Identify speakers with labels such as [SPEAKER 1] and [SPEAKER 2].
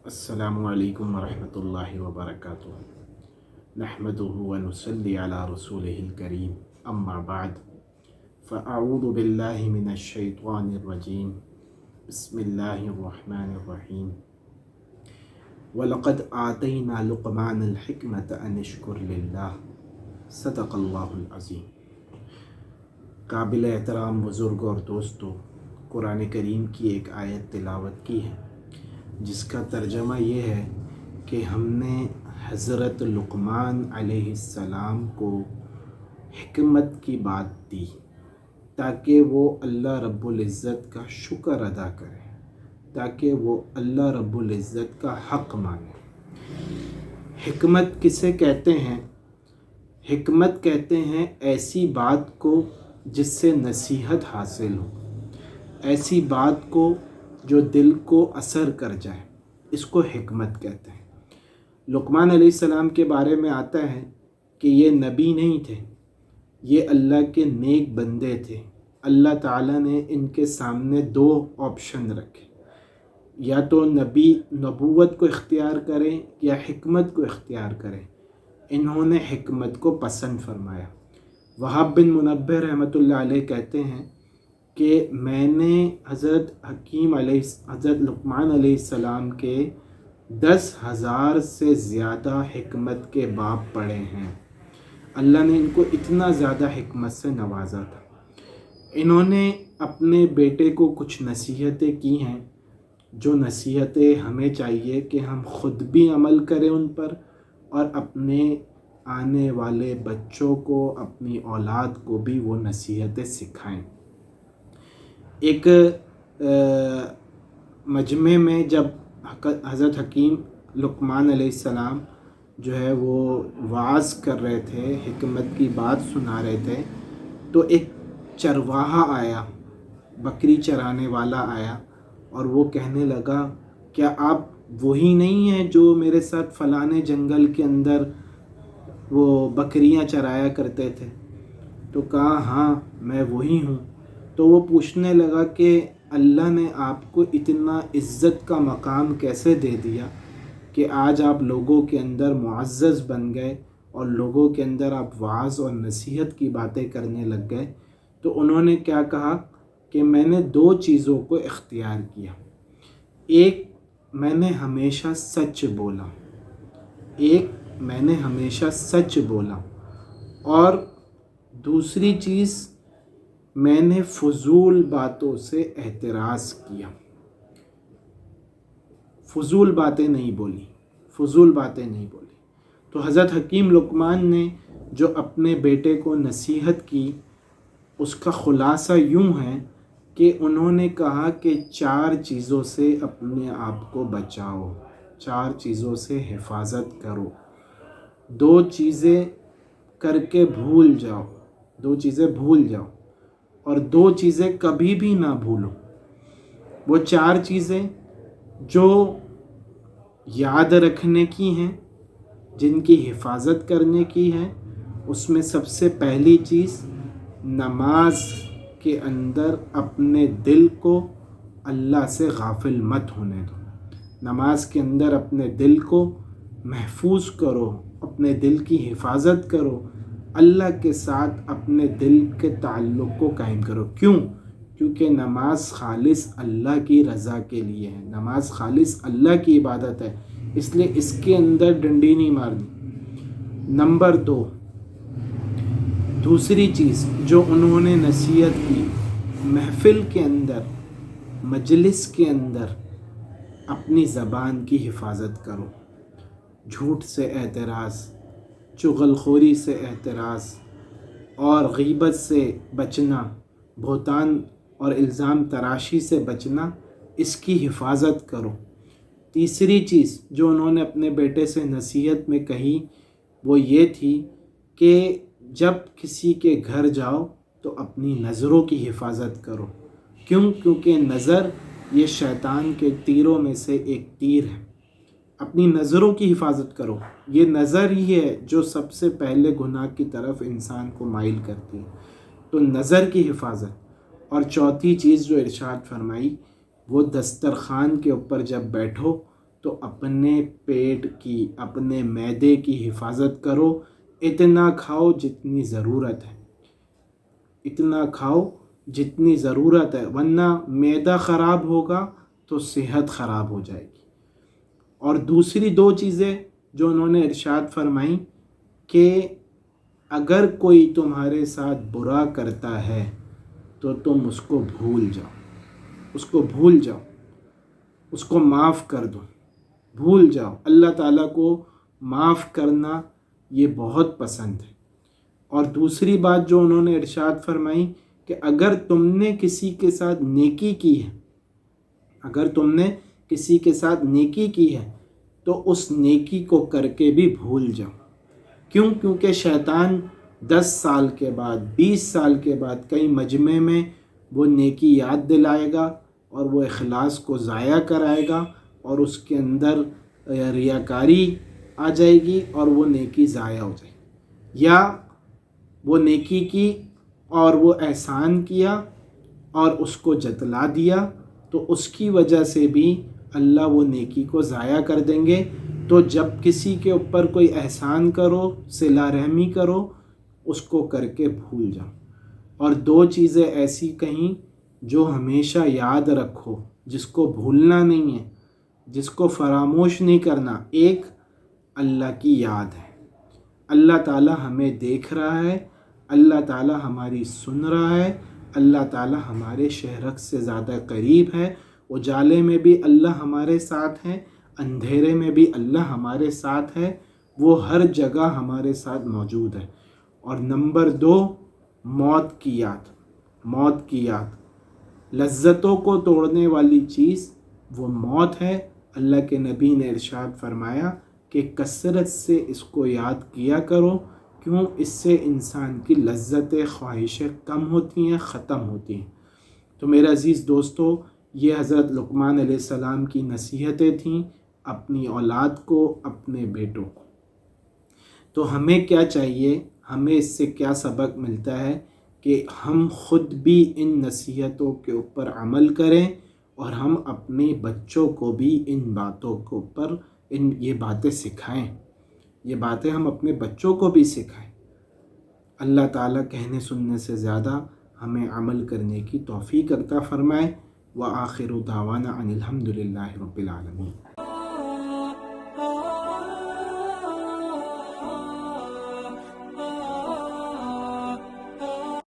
[SPEAKER 1] السلام علیکم ورحمۃ اللہ وبرکاتہ نحمدہ ونصلی علی رسولہ الکریم اما بعد فاعوذ باللہ من الشیطان الرجیم بسم اللہ الرحمن الرحیم وَلَقَدْ آتَيْنَا لُقْمَانَ الْحِكْمَةَ أَنِ اشْكُرْ لِلَّهِ صدق اللہ العظیم۔ قابل احترام بزرگ اور دوستو، قرآن کریم کی ایک آیت تلاوت کی ہے جس کا ترجمہ یہ ہے کہ ہم نے حضرت لقمان علیہ السلام کو حکمت کی بات دی تاکہ وہ اللہ رب العزت کا شکر ادا کرے، تاکہ وہ اللہ رب العزت کا حق مانے۔ حکمت کسے کہتے ہیں؟ حکمت کہتے ہیں ایسی بات کو جس سے نصیحت حاصل ہو، ایسی بات کو جو دل کو اثر کر جائے، اس کو حکمت کہتے ہیں۔ لقمان علیہ السلام کے بارے میں آتا ہے کہ یہ نبی نہیں تھے، یہ اللہ کے نیک بندے تھے۔ اللہ تعالیٰ نے ان کے سامنے دو آپشن رکھے، یا تو نبوت کو اختیار کریں یا حکمت کو اختیار کریں۔ انہوں نے حکمت کو پسند فرمایا۔ وہاب بن منبہ رحمۃ اللہ علیہ کہتے ہیں کہ میں نے حضرت لقمان علیہ السلام کے 10,000 سے زیادہ حکمت کے باب پڑھے ہیں۔ اللہ نے ان کو اتنا زیادہ حکمت سے نوازا تھا۔ انہوں نے اپنے بیٹے کو کچھ نصیحتیں کی ہیں، جو نصیحتیں ہمیں چاہیے کہ ہم خود بھی عمل کریں ان پر، اور اپنے آنے والے بچوں کو، اپنی اولاد کو بھی وہ نصیحتیں سکھائیں۔ ایک مجمع میں جب حضرت حکیم لقمان علیہ السلام جو ہے وہ وعظ کر رہے تھے، حکمت کی بات سنا رہے تھے، تو ایک چرواہا آیا، بکری چرانے والا آیا، اور وہ کہنے لگا کیا آپ وہی نہیں ہیں جو میرے ساتھ فلانے جنگل کے اندر وہ بکریاں چرایا کرتے تھے؟ تو کہا ہاں میں وہی ہوں۔ تو وہ پوچھنے لگا کہ اللہ نے آپ کو اتنا عزت کا مقام کیسے دے دیا کہ آج آپ لوگوں کے اندر معزز بن گئے اور لوگوں کے اندر آپ وعظ اور نصیحت کی باتیں کرنے لگ گئے؟ تو انہوں نے کیا کہا کہ میں نے دو چیزوں کو اختیار کیا۔ ایک، میں نے ہمیشہ سچ بولا، اور دوسری چیز میں نے فضول باتوں سے احتراز کیا، فضول باتیں نہیں بولی۔ تو حضرت حکیم لقمان نے جو اپنے بیٹے کو نصیحت کی، اس کا خلاصہ یوں ہے کہ انہوں نے کہا کہ 4 چیزوں سے اپنے آپ کو بچاؤ، 4 چیزوں سے حفاظت کرو، 2 چیزیں کر کے بھول جاؤ، 2 چیزیں بھول جاؤ، اور 2 چیزیں کبھی بھی نہ بھولو۔ وہ 4 چیزیں جو یاد رکھنے کی ہیں، جن کی حفاظت کرنے کی ہے، اس میں سب سے پہلی چیز، نماز کے اندر اپنے دل کو اللہ سے غافل مت ہونے دو۔ نماز کے اندر اپنے دل کو محفوظ کرو، اپنے دل کی حفاظت کرو، اللہ کے ساتھ اپنے دل کے تعلق کو قائم کرو۔ کیونکہ نماز خالص اللہ کی رضا کے لیے ہے، نماز خالص اللہ کی عبادت ہے، اس لیے اس کے اندر ڈنڈی نہیں مارنی۔ نمبر 2، دوسری چیز جو انہوں نے نصیحت کی، محفل کے اندر، مجلس کے اندر اپنی زبان کی حفاظت کرو۔ جھوٹ سے احتراز، چغل خوری سے احتراز، اور غیبت سے بچنا، بہتان اور الزام تراشی سے بچنا، اس کی حفاظت کرو۔ تیسری چیز جو انہوں نے اپنے بیٹے سے نصیحت میں کہی وہ یہ تھی کہ جب کسی کے گھر جاؤ تو اپنی نظروں کی حفاظت کرو۔ کیونکہ نظر یہ شیطان کے تیروں میں سے ایک تیر ہے۔ اپنی نظروں کی حفاظت کرو۔ یہ نظر ہی ہے جو سب سے پہلے گناہ کی طرف انسان کو مائل کرتی ہے، تو نظر کی حفاظت۔ اور چوتھی چیز جو ارشاد فرمائی، وہ دسترخوان کے اوپر جب بیٹھو تو اپنے پیٹ کی، اپنے معدے کی حفاظت کرو، اتنا کھاؤ جتنی ضرورت ہے، اتنا کھاؤ جتنی ضرورت ہے، ورنہ معدہ خراب ہوگا تو صحت خراب ہو جائے گی۔ اور دوسری دو چیزیں جو انہوں نے ارشاد فرمائیں کہ اگر کوئی تمہارے ساتھ برا کرتا ہے تو تم اس کو بھول جاؤ، اس کو بھول جاؤ، اس کو معاف کر دو، بھول جاؤ۔ اللہ تعالیٰ کو معاف کرنا یہ بہت پسند ہے۔ اور دوسری بات جو انہوں نے ارشاد فرمائی کہ اگر تم نے کسی کے ساتھ نیکی کی ہے، اگر تم نے کسی کے ساتھ نیکی کی ہے تو اس نیکی کو کر کے بھی بھول جاؤ۔ کیوں؟ کیونکہ شیطان 10 سال کے بعد، 20 سال کے بعد کئی مجمع میں وہ نیکی یاد دلائے گا اور وہ اخلاص کو ضائع کرائے گا اور اس کے اندر ریاکاری آ جائے گی اور وہ نیکی ضائع ہو جائے گی۔ یا وہ نیکی کی اور وہ احسان کیا اور اس کو جتلا دیا تو اس کی وجہ سے بھی اللہ وہ نیکی کو ضائع کر دیں گے۔ تو جب کسی کے اوپر کوئی احسان کرو، صلہ رحمی کرو، اس کو کر کے بھول جاؤ۔ اور دو چیزیں ایسی کہیں جو ہمیشہ یاد رکھو، جس کو بھولنا نہیں ہے، جس کو فراموش نہیں کرنا۔ ایک اللہ کی یاد ہے، اللہ تعالیٰ ہمیں دیکھ رہا ہے، اللہ تعالیٰ ہماری سن رہا ہے، اللہ تعالیٰ ہمارے شہرک سے زیادہ قریب ہے۔ اجالے میں بھی اللہ ہمارے ساتھ ہے، اندھیرے میں بھی اللہ ہمارے ساتھ ہے، وہ ہر جگہ ہمارے ساتھ موجود ہے۔ اور نمبر 2، موت کی یاد، موت کی یاد۔ لذتوں کو توڑنے والی چیز وہ موت ہے۔ اللہ کے نبی نے ارشاد فرمایا کہ کثرت سے اس کو یاد کیا کرو، کیوں؟ اس سے انسان کی لذتیں، خواہشیں کم ہوتی ہیں، ختم ہوتی ہیں۔ تو میرے عزیز دوستو، یہ حضرت لقمان علیہ السلام کی نصیحتیں تھیں اپنی اولاد کو، اپنے بیٹوں کو۔ تو ہمیں کیا چاہیے، ہمیں اس سے کیا سبق ملتا ہے کہ ہم خود بھی ان نصیحتوں کے اوپر عمل کریں اور ہم اپنے بچوں کو بھی ان باتوں کے اوپر یہ باتیں سکھائیں، یہ باتیں ہم اپنے بچوں کو بھی سکھائیں۔ اللہ تعالیٰ کہنے سننے سے زیادہ ہمیں عمل کرنے کی توفیق عطا فرمائے۔ وآخر دعوانا ان الحمد للہ رب العالمین۔